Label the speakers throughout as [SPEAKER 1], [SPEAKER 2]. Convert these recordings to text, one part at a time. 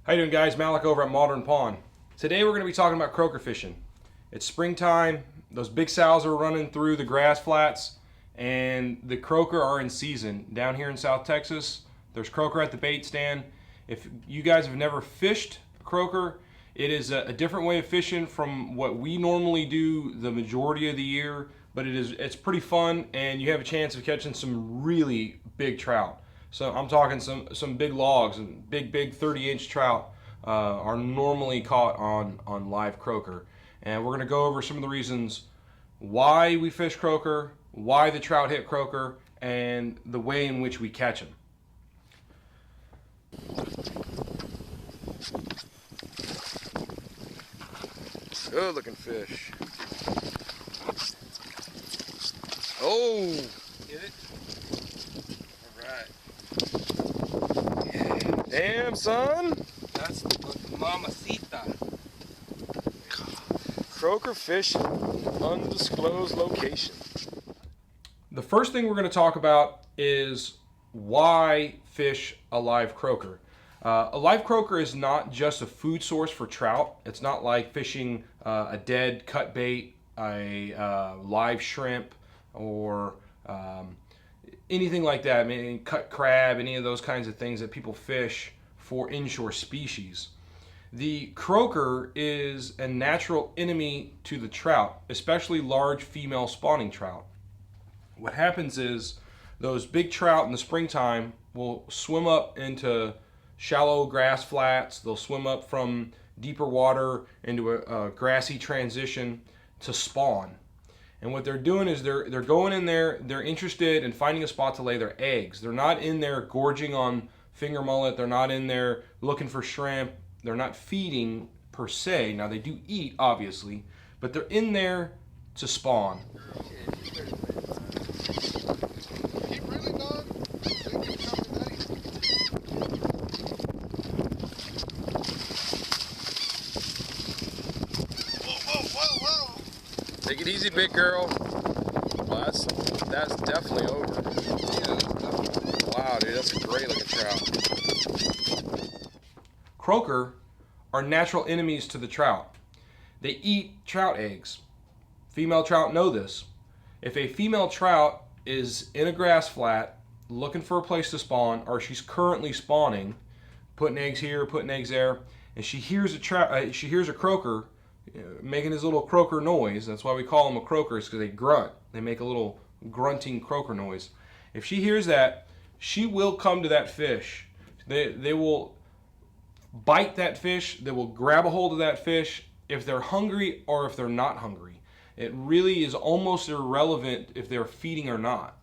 [SPEAKER 1] How you doing, guys? Malik over at Modern Pond. Today we're going to be talking about croaker fishing. It's springtime, those big sows are running through the grass flats, and the croaker are in season. Down here in South Texas, there's croaker at the bait stand. If you guys have never fished croaker, it is a different way of fishing from what we normally do the majority of the year, but it's pretty fun, and you have a chance of catching some really big trout. So I'm talking some big logs, and big 30-inch trout are normally caught on live croaker. And we're going to go over some of the reasons why we fish croaker, why the trout hit croaker, and the way in which we catch them. Good looking fish. Oh! Get it? Alright. Damn, son!
[SPEAKER 2] That's mamacita.
[SPEAKER 1] Croaker fishing, undisclosed location. The first thing we're going to talk about is why fish a live croaker. A live croaker is not just a food source for trout. It's not like fishing a dead cut bait, a live shrimp, or anything like that. I mean, cut crab, any of those kinds of things that people fish for inshore species. The croaker is a natural enemy to the trout, especially large female spawning trout. What happens is those big trout in the springtime will swim up into shallow grass flats. They'll swim up from deeper water into a grassy transition to spawn. And what they're doing is they're going in there, they're interested in finding a spot to lay their eggs. They're not in there gorging on finger mullet. They're not in there looking for shrimp. They're not feeding per se. Now they do eat, obviously, but they're in there to spawn. Take it easy, big girl. Well, that's definitely over. Wow, dude, that's a great looking trout. Croaker are natural enemies to the trout. They eat trout eggs. Female trout know this. If a female trout is in a grass flat looking for a place to spawn, or she's currently spawning, putting eggs here, putting eggs there, and she hears a croaker making his little croaker noise. That's why we call them a croaker, is because they grunt. They make a little grunting croaker noise. If she hears that, she will come to that fish. They will bite that fish. They will grab a hold of that fish if they're hungry or if they're not hungry. It really is almost irrelevant if they're feeding or not.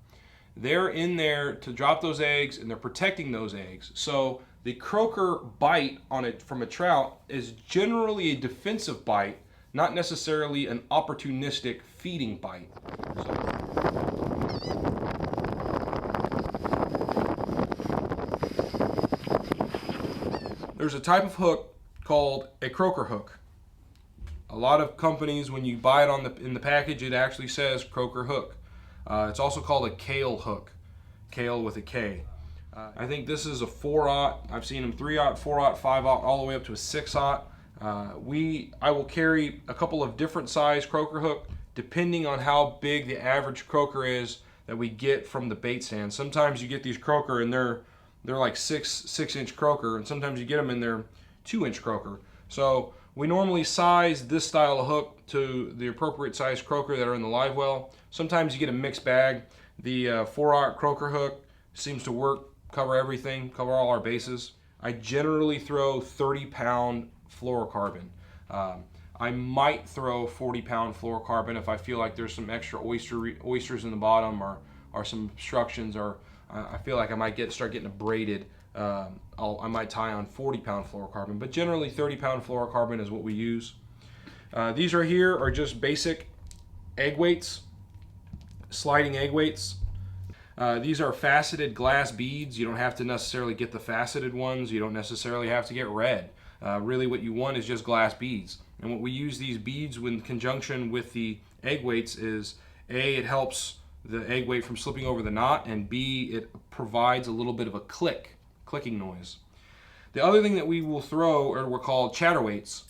[SPEAKER 1] They're in there to drop those eggs, and they're protecting those eggs. So the croaker bite on it from a trout is generally a defensive bite, not necessarily an opportunistic feeding bite. There's a type of hook called a croaker hook. A lot of companies, when you buy it in the package, it actually says croaker hook. It's also called a kale hook, kale with a K. I think this is a 4/0. I've seen them 3/0, 4/0, 5/0, all the way up to a 6/0. I will carry a couple of different size croaker hook depending on how big the average croaker is that we get from the bait stand. Sometimes you get these croaker and they're like 6-inch croaker, and sometimes you get them in their 2-inch croaker. So we normally size this style of hook to the appropriate size croaker that are in the live well. Sometimes you get a mixed bag. The 4/0 croaker hook seems to work, cover everything, cover all our bases. I generally throw 30-pound fluorocarbon. I might throw 40-pound fluorocarbon if I feel like there's some extra oysters in the bottom, or some obstructions, or I feel like I might start getting abraded. I might tie on 40-pound fluorocarbon, but generally 30-pound fluorocarbon is what we use. These right here are just basic egg weights, sliding egg weights. These are faceted glass beads. You don't have to necessarily get the faceted ones. You don't necessarily have to get red. Really what you want is just glass beads. And what we use these beads in conjunction with the egg weights is, A, it helps the egg weight from slipping over the knot, and B, it provides a little bit of a clicking noise. The other thing that we will throw are what called chatterweights.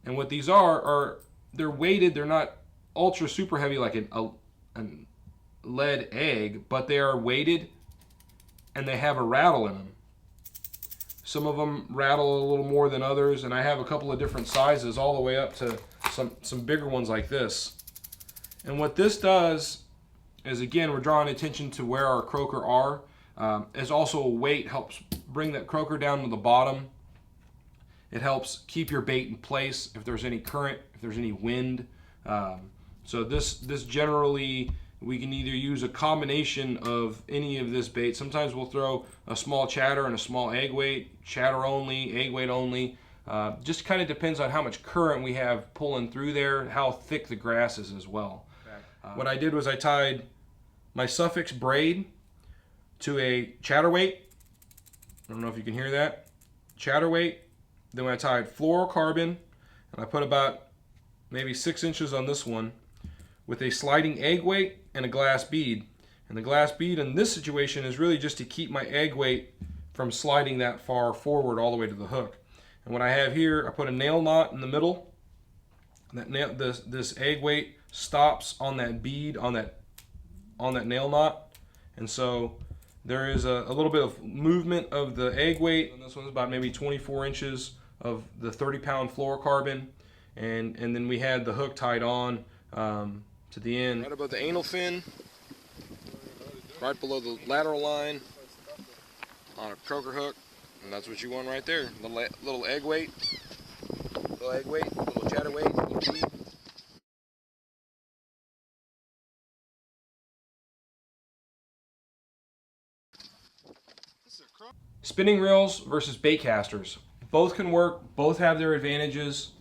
[SPEAKER 1] And what these are they're weighted. They're not ultra super heavy like a lead egg, but they are weighted and they have a rattle in them. Some of them rattle a little more than others, and I have a couple of different sizes all the way up to some bigger ones like this. And what this does is, again, we're drawing attention to where our croaker are. As also a weight, helps bring that croaker down to the bottom. It helps keep your bait in place if there's any current, if there's any wind. So this generally, we can either use a combination of any of this bait. Sometimes we'll throw a small chatter and a small egg weight, chatter only, egg weight only. Just kind of depends on how much current we have pulling through there, how thick the grass is as well. What I did was I tied my suffix braid to a chatter weight. I don't know if you can hear that. Chatter weight. Then I tied fluorocarbon, and I put about maybe 6 inches on this one with a sliding egg weight and a glass bead. And the glass bead in this situation is really just to keep my egg weight from sliding that far forward all the way to the hook. And what I have here, I put a nail knot in the middle. This egg weight stops on that bead, on that nail knot. And so there is a little bit of movement of the egg weight. And this one's about maybe 24 inches of the 30-pound fluorocarbon. And then we had the hook tied on to the end. Right above the anal fin, right below the lateral line on a croaker hook. And that's what you want right there. Little egg weight, little chatter weight, little bead. Spinning reels versus bait casters. Both can work, both have their advantages.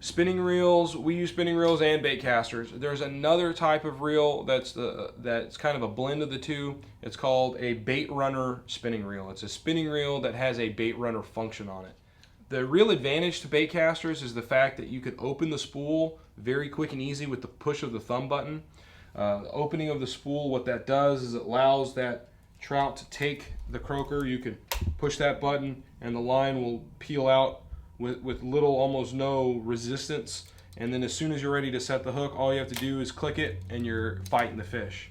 [SPEAKER 1] Spinning reels, we use spinning reels and bait casters. There's another type of reel that's kind of a blend of the two. It's called a bait runner spinning reel. It's a spinning reel that has a bait runner function on it. The real advantage to bait casters is the fact that you can open the spool very quick and easy with the push of the thumb button. The opening of the spool, what that does is it allows that trout to take the croaker. You can push that button and the line will peel out with little, almost no resistance. And then as soon as you're ready to set the hook, all you have to do is click it and you're fighting the fish.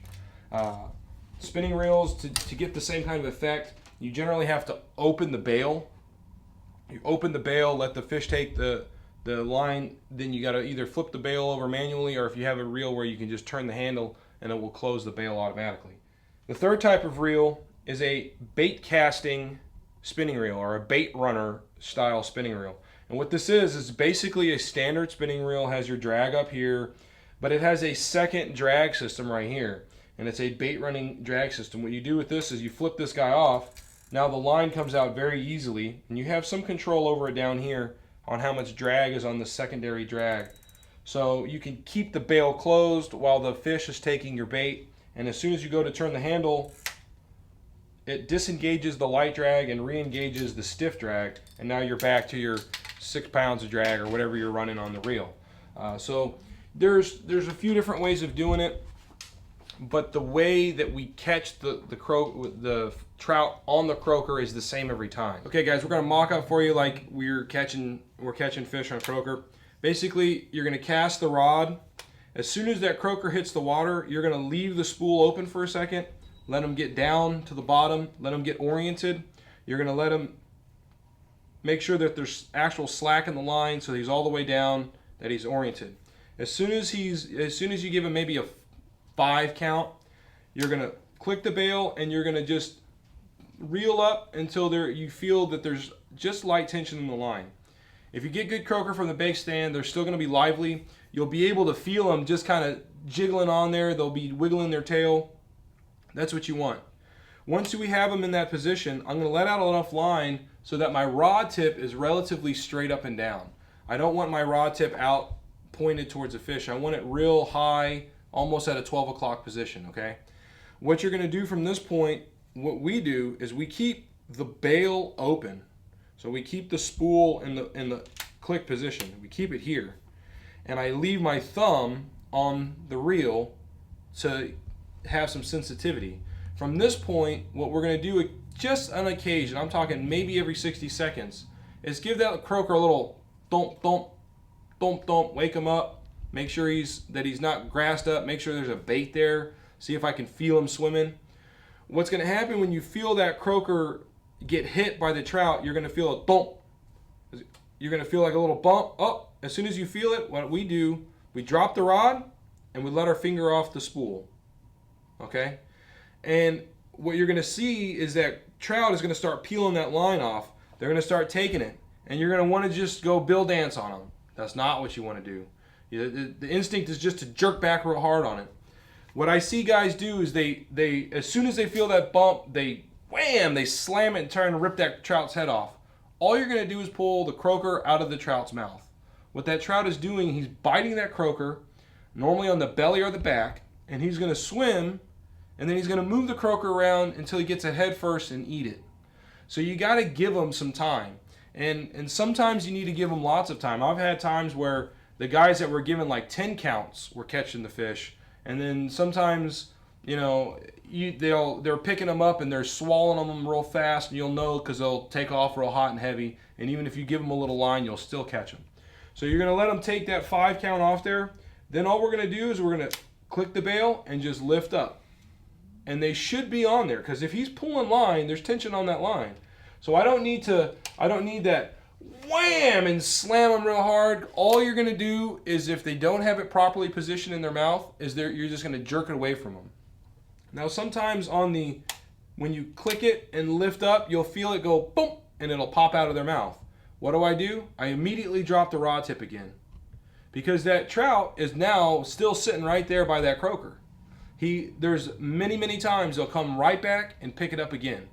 [SPEAKER 1] Spinning reels, to get the same kind of effect, you generally have to open the bail. You open the bail, let the fish take the line, then you gotta either flip the bail over manually, or if you have a reel where you can just turn the handle and it will close the bail automatically. The third type of reel is a bait casting spinning reel, or a bait runner style spinning reel. And what this is basically a standard spinning reel. Has your drag up here, but it has a second drag system right here, and it's a bait running drag system. What you do with this is you flip this guy off. Now the line comes out very easily, and you have some control over it down here on how much drag is on the secondary drag. So you can keep the bail closed while the fish is taking your bait, and as soon as you go to turn the handle, it disengages the light drag and re-engages the stiff drag, and now you're back to your 6 pounds of drag or whatever you're running on the reel. So there's a few different ways of doing it, but the way that we catch the trout on the croaker is the same every time. Okay guys, we're gonna mock up for you like we're catching fish on croaker. Basically, you're gonna cast the rod. As soon as that croaker hits the water, you're gonna leave the spool open for a second, let him get down to the bottom, let him get oriented. You're gonna let him make sure that there's actual slack in the line so he's all the way down, that he's oriented. As soon as you give him maybe a 5 count, you're gonna click the bail and you're gonna just reel up until you feel that there's just light tension in the line. If you get good croaker from the bait stand, they're still gonna be lively. You'll be able to feel them just kind of jiggling on there. They'll be wiggling their tail. That's what you want. Once we have them in that position, I'm gonna let out enough line so that my rod tip is relatively straight up and down. I don't want my rod tip out pointed towards the fish. I want it real high, almost at a 12 o'clock position, okay? What you're gonna do from this point, what we do is we keep the bail open. So we keep the spool in the click position. We keep it here. And I leave my thumb on the reel to have some sensitivity. From this point, what we're gonna do just on occasion, I'm talking maybe every 60 seconds, is give that croaker a little thump, thump, thump, thump, wake him up, make sure he's not grassed up, make sure there's a bait there, see if I can feel him swimming. What's going to happen when you feel that croaker get hit by the trout, you're going to feel a thump. You're going to feel like a little bump. Oh, as soon as you feel it, what we do, we drop the rod and we let our finger off the spool. Okay? And what you're going to see is that trout is going to start peeling that line off. They're going to start taking it. And you're going to want to just go bill dance on them. That's not what you want to do. The instinct is just to jerk back real hard on it. What I see guys do is they as soon as they feel that bump, they wham, they slam it and try and rip that trout's head off. All you're going to do is pull the croaker out of the trout's mouth. What that trout is doing, he's biting that croaker, normally on the belly or the back, and he's going to swim, and then he's going to move the croaker around until he gets a head first and eat it. So you got to give him some time. And sometimes you need to give them lots of time. I've had times where the guys that were given like 10 counts were catching the fish, and then sometimes, you know, they're picking them up and they're swallowing them real fast, and you'll know because they'll take off real hot and heavy. And even if you give them a little line, you'll still catch them. So you're going to let them take that 5 count off there. Then all we're going to do is we're going to click the bail and just lift up. And they should be on there, because if he's pulling line, there's tension on that line. So I don't need that wham and slam them real hard. All you're going to do is, if they don't have it properly positioned in their mouth, you're just going to jerk it away from them. Now sometimes when you click it and lift up, you'll feel it go boom, and it'll pop out of their mouth. What do? I immediately drop the rod tip again, because that trout is now still sitting right there by that croaker. There's many times they'll come right back and pick it up again.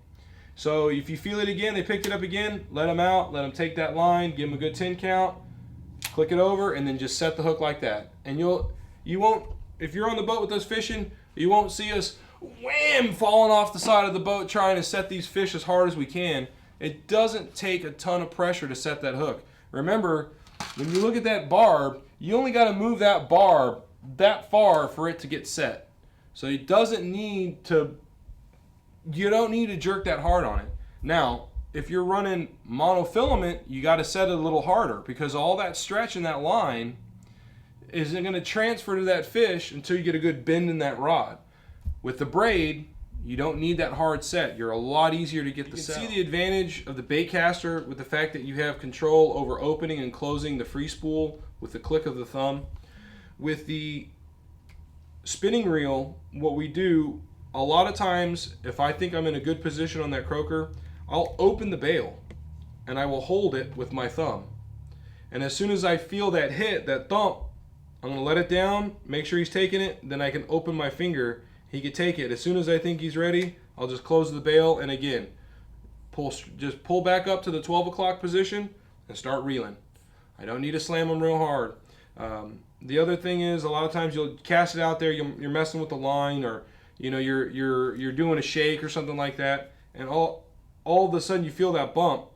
[SPEAKER 1] So if you feel it again, they picked it up again, let them out, let them take that line, give them a good 10 count, click it over, and then just set the hook like that. And you won't, if you're on the boat with us fishing, you won't see us wham falling off the side of the boat trying to set these fish as hard as we can. It doesn't take a ton of pressure to set that hook. Remember, when you look at that barb, you only got to move that barb that far for it to get set. So you don't need to jerk that hard on it. Now, if you're running monofilament, you got to set it a little harder, because all that stretch in that line isn't going to transfer to that fish until you get a good bend in that rod. With the braid, you don't need that hard set. You're a lot easier to get the set. You can see the advantage of the bait caster with the fact that you have control over opening and closing the free spool with the click of the thumb. With the spinning reel, what we do, a lot of times, if I think I'm in a good position on that croaker, I'll open the bail and I will hold it with my thumb. And as soon as I feel that hit, that thump, I'm going to let it down, make sure he's taking it, then I can open my finger. He can take it. As soon as I think he's ready, I'll just close the bail and again, just pull back up to the 12 o'clock position and start reeling. I don't need to slam them real hard. The other thing is, a lot of times you'll cast it out there, you're messing with the line, or you're doing a shake or something like that, and all of a sudden you feel that bump.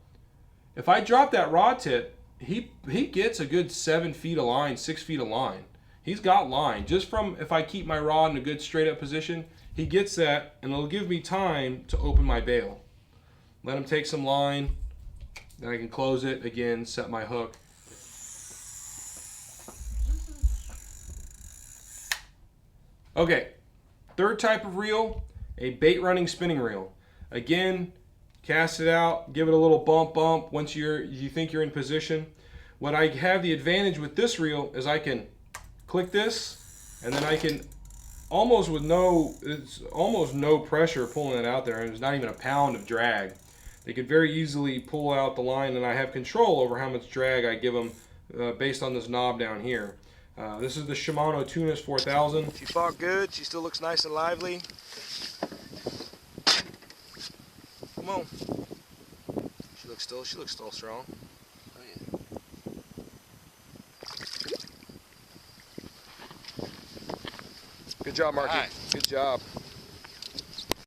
[SPEAKER 1] If I drop that rod tip, he gets a good 7 feet of line, 6 feet of line. He's got line. Just from, if I keep my rod in a good straight up position, he gets that, and it'll give me time to open my bail. Let him take some line, then I can close it again, set my hook. Okay, third type of reel, a bait running spinning reel. Again, cast it out, give it a little bump once you think you're in position. What I have the advantage with this reel is I can click this, and then I can almost no pressure pulling it out there, and there's not even a pound of drag. They could very easily pull out the line, and I have control over how much drag I give them based on this knob down here. This is the Shimano Tunis 4000. She fought good. She still looks nice and lively. Come on. She looks still strong. Oh yeah. Good job, Marky. Right. Good job.